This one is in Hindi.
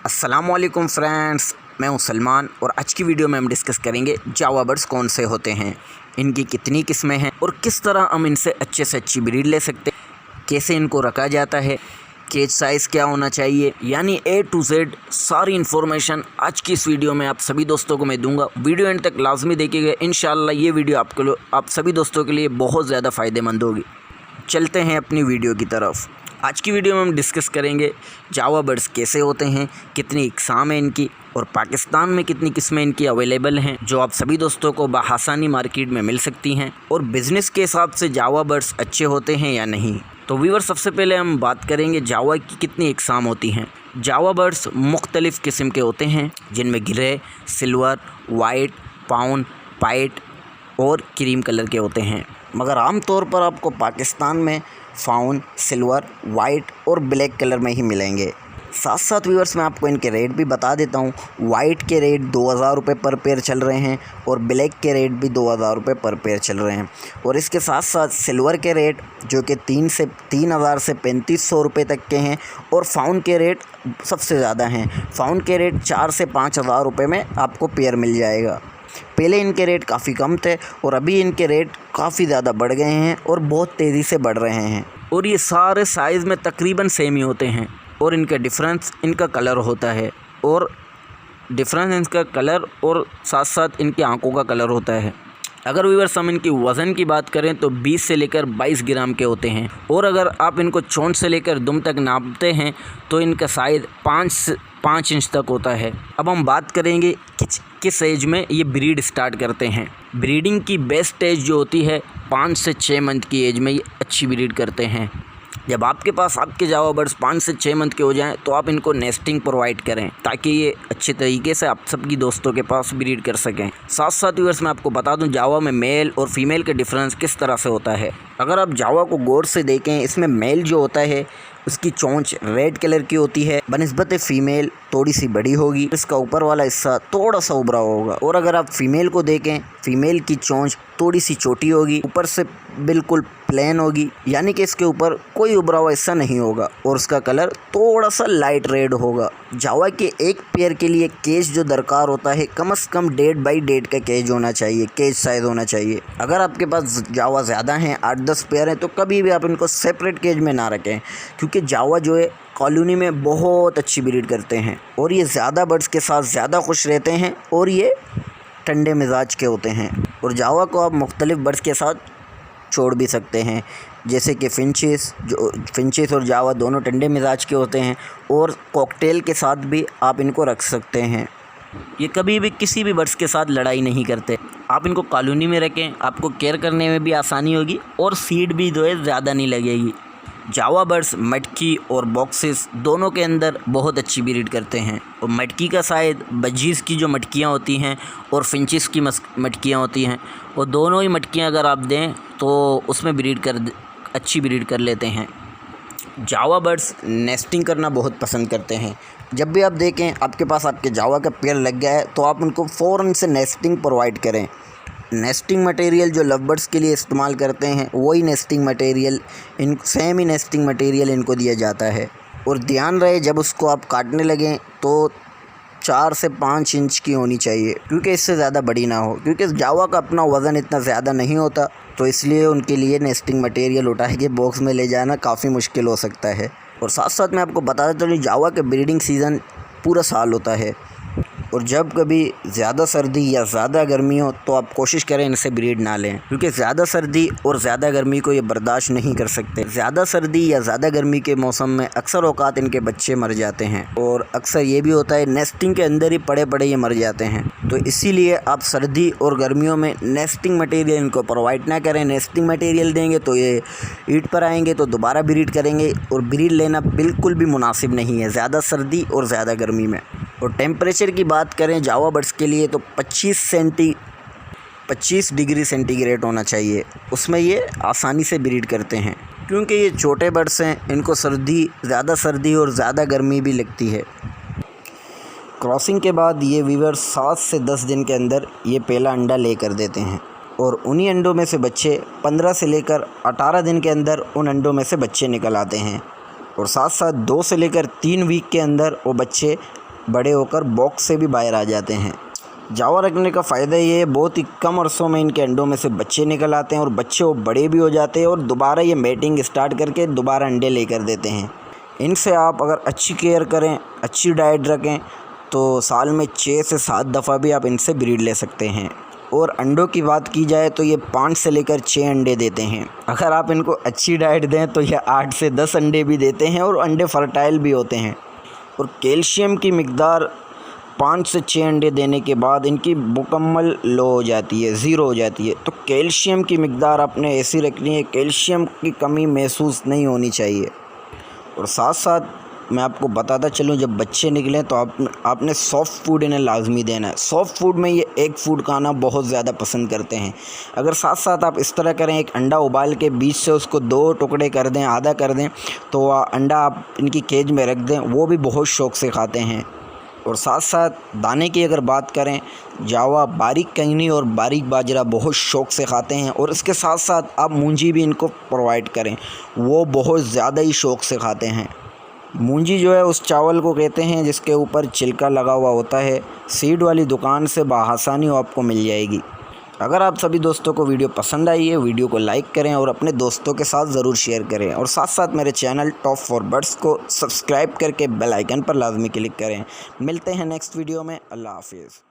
अस्सलामुअलैकुम फ्रेंड्स, मैं हूं सलमान और आज की वीडियो में हम डिस्कस करेंगे जावा बर्ड्स कौन से होते हैं, इनकी कितनी किस्में हैं और किस तरह हम इनसे अच्छे से अच्छी ब्रीड ले सकते हैं, कैसे इनको रखा जाता है, केज साइज़ क्या होना चाहिए, यानी A to Z सारी इन्फॉर्मेशन आज की इस वीडियो में आप सभी दोस्तों को मैं दूंगा। वीडियो एंड तक लाजमी देखिएगा, इंशाल्लाह ये वीडियो आप सभी दोस्तों के लिए बहुत ज़्यादा फ़ायदेमंद होगी। चलते हैं अपनी वीडियो की तरफ। आज की वीडियो में हम डिस्कस करेंगे जावा बर्ड्स कैसे होते हैं, कितनी इकसाम है इनकी और पाकिस्तान में कितनी किस्में इनकी अवेलेबल हैं जो आप सभी दोस्तों को बआसानी मार्केट में मिल सकती हैं, और बिज़नेस के हिसाब से जावा बर्ड्स अच्छे होते हैं या नहीं। तो व्यूअर, सबसे पहले हम बात करेंगे जावा की कितनी इकसाम होती हैं। जावा बर्ड्स मुख्तलिफ़ किस्म के होते हैं जिनमें ग्रे, सिल्वर, वाइट, पाउन, पाइट और क्रीम कलर के होते हैं, मगर आम तौर पर आपको पाकिस्तान में फाउन, सिल्वर, वाइट और ब्लैक कलर में ही मिलेंगे। साथ साथ व्यूअर्स मैं आपको इनके रेट भी बता देता हूँ। वाइट के रेट 2000 रुपये पर पेयर चल रहे हैं और ब्लैक के रेट भी 2000 रुपये पर पेयर चल रहे हैं, और इसके साथ साथ सिल्वर के रेट जो कि 3000 से 3500 रुपये तक के हैं, और फाउन के रेट सबसे ज़्यादा हैं। फाउन के रेट 4 से 5000 रुपये में आपको पेयर मिल जाएगा। पहले इनके रेट काफ़ी कम थे और अभी इनके रेट काफ़ी ज़्यादा बढ़ गए हैं और बहुत तेज़ी से बढ़ रहे हैं, और ये सारे साइज़ में तकरीबन सेम ही होते हैं, और इनका डिफरेंस इनका कलर होता है, और डिफरेंस इनका कलर और साथ साथ इनकी आंखों का कलर होता है। अगर व्यूअर्स हम इनकी वज़न की बात करें तो 20 से लेकर 22 ग्राम के होते हैं, और अगर आप इनको चोंच से लेकर दुम तक नापते हैं तो इनका साइज़ 5 इंच तक होता है। अब हम बात करेंगे किस एज में ये ब्रीड स्टार्ट करते हैं। ब्रीडिंग की बेस्ट एज जो होती है 5 से 6 मंथ की एज में ये अच्छी ब्रीड करते हैं। जब आपके पास आपके जावा बर्ड्स 5 से 6 मंथ के हो जाएं तो आप इनको नेस्टिंग प्रोवाइड करें ताकि ये अच्छे तरीके से आप सबकी दोस्तों के पास ब्रीड कर सकें। साथ साथ व्यूअर्स मैं आपको बता दूं जावा में मेल और फीमेल का डिफरेंस किस तरह से होता है। अगर आप जावा को गौर से देखें, इसमें मेल जो होता है उसकी चोंच रेड कलर की होती है बनिस्बत फीमेल थोड़ी सी बड़ी होगी, इसका ऊपर वाला हिस्सा थोड़ा सा उभरा होगा। और अगर आप फीमेल को देखें, फीमेल की चोंच थोड़ी सी छोटी होगी, ऊपर से बिल्कुल प्लेन होगी, यानी कि इसके ऊपर कोई उभरा हुआ हिस्सा नहीं होगा, और उसका कलर थोड़ा सा लाइट रेड होगा। जावा के एक पेयर के लिए केज जो दरकार होता है कम से कम 1.5 बाई 1.5 का केज होना चाहिए, केज साइज़ होना चाहिए। अगर आपके पास जावा ज़्यादा हैं, 8-10 पेयर हैं, तो कभी भी आप इनको सेपरेट केज में ना रखें, क्योंकि जावा जो है कॉलोनी में बहुत अच्छी ब्रीड करते हैं, और ये ज़्यादा बर्ड्स के साथ ज़्यादा खुश रहते हैं, और ये ठंडे मिजाज के होते हैं। और जावा को आप मुख्तलिफ़ बर्ड्स के साथ छोड़ भी सकते हैं, जैसे कि फिंचेस और जावा दोनों ठंडे मिजाज के होते हैं, और कॉकटेल के साथ भी आप इनको रख सकते हैं। ये कभी भी किसी भी बर्ड्स के साथ लड़ाई नहीं करते। आप इनको कॉलोनी में रखें, आपको केयर करने में भी आसानी होगी और सीड भी जो है ज़्यादा नहीं लगेगी। जावा बर्ड्स मटकी और बॉक्सेस दोनों के अंदर बहुत अच्छी ब्रीड करते हैं, और मटकी का साइज़ बजीज़ की जो मटकियाँ होती हैं और फिंचिस की मटकियाँ होती हैं, और दोनों ही मटकियाँ अगर आप दें तो उसमें अच्छी ब्रीड कर लेते हैं। जावा बर्ड्स नेस्टिंग करना बहुत पसंद करते हैं। जब भी आप देखें आपके पास आपके जावा का पेयर लग गया है तो आप उनको फ़ौरन से नेस्टिंग प्रोवाइड करें। नेस्टिंग मटेरियल जो लव बर्ड्स के लिए इस्तेमाल करते हैं वही नेस्टिंग मटेरियल सेम ही नेस्टिंग मटेरियल इनको दिया जाता है। और ध्यान रहे जब उसको आप काटने लगें तो 4 से 5 इंच की होनी चाहिए, क्योंकि इससे ज़्यादा बड़ी ना हो, क्योंकि जावा का अपना वज़न इतना ज़्यादा नहीं होता, तो इसलिए उनके लिए नेस्टिंग मटेरियल उठा के बॉक्स में ले जाना काफ़ी मुश्किल हो सकता है। और साथ साथ मैं आपको बता देता हूँ जावा के ब्रीडिंग सीज़न पूरा साल होता है, और जब कभी ज़्यादा सर्दी या ज़्यादा गर्मी हो तो आप कोशिश करें इनसे ब्रीड ना लें, क्योंकि ज़्यादा सर्दी और ज़्यादा गर्मी को ये बर्दाश्त नहीं कर सकते। ज़्यादा सर्दी या ज़्यादा गर्मी के मौसम में अक्सर औकात इनके बच्चे मर जाते हैं, और अक्सर ये भी होता है नेस्टिंग के अंदर ही पड़े पड़े ये मर जाते हैं। तो इसीलिए आप सर्दी और गर्मियों में नेस्टिंग मटेरियल इनको प्रोवाइड ना करें। नेस्टिंग मटेरियल देंगे तो ये ईट पर आएंगे तो दोबारा ब्रीड करेंगे, और ब्रीड लेना बिल्कुल भी मुनासिब नहीं है ज़्यादा सर्दी और ज़्यादा गर्मी में। और टेम्परेचर की बात करें जावा बर्ड्स के लिए तो 25 डिग्री सेंटीग्रेड होना चाहिए, उसमें ये आसानी से ब्रीड करते हैं, क्योंकि ये छोटे बर्ड्स हैं, इनको ज़्यादा सर्दी और ज़्यादा गर्मी भी लगती है। क्रॉसिंग के बाद ये वीवर 7 से 10 दिन के अंदर ये पहला अंडा ले कर देते हैं, और उन्हीं अंडों में से बच्चे 15 से लेकर 18 दिन के अंदर उन अंडों में से बच्चे निकल आते हैं, और साथ साथ 2 से लेकर 3 वीक के अंदर वो बच्चे बड़े होकर बॉक्स से भी बाहर आ जाते हैं। जावा रखने का फ़ायदा ये है, बहुत ही कम अरसों में इनके अंडों में से बच्चे निकल आते हैं और बच्चे वो बड़े भी हो जाते हैं और दोबारा ये मेटिंग स्टार्ट करके दोबारा अंडे लेकर देते हैं। इनसे आप अगर अच्छी केयर करें, अच्छी डाइट रखें तो साल में 6 से 7 दफ़ा भी आप इनसे ब्रीड ले सकते हैं। और अंडों की बात की जाए तो ये 5 से लेकर 6 अंडे देते हैं। अगर आप इनको अच्छी डाइट दें तो ये 8 से 10 अंडे भी देते हैं और अंडे फर्टाइल भी होते हैं। और कैल्शियम की मिकदार 5 से 6 अंडे देने के बाद इनकी मुकम्मल लो हो जाती है, ज़ीरो हो जाती है। तो कैल्शियम की मिकदार आपने ऐसी रखनी है, कैल्शियम की कमी महसूस नहीं होनी चाहिए। और साथ साथ मैं आपको बताता चलूँ, जब बच्चे निकलें तो आपने सॉफ़्ट फूड इन्हें लाजमी देना है। सॉफ़्ट फूड में ये एग फूड खाना बहुत ज़्यादा पसंद करते हैं। अगर साथ साथ आप इस तरह करें, एक अंडा उबाल के बीच से उसको 2 टुकड़े कर दें, आधा कर दें, तो अंडा आप इनकी केज में रख दें, वो भी बहुत शौक़ से खाते हैं। और साथ साथ दाने की अगर बात करें, जावा बारीक कंगनी और बारीक बाजरा बहुत शौक़ से खाते हैं। और इसके साथ साथ आप मूंजी भी इनको प्रोवाइड करें, वो बहुत ज़्यादा ही शौक़ से खाते हैं। मूंजी जो है उस चावल को कहते हैं जिसके ऊपर छिलका लगा हुआ होता है। सीड वाली दुकान से बआसानी आपको मिल जाएगी। अगर आप सभी दोस्तों को वीडियो पसंद आई है, वीडियो को लाइक करें और अपने दोस्तों के साथ ज़रूर शेयर करें। और साथ साथ मेरे चैनल टॉप फॉर बर्ड्स को सब्सक्राइब करके बेल आइकन पर लाजमी क्लिक करें। मिलते हैं नेक्स्ट वीडियो में। अल्लाह हाफिज़।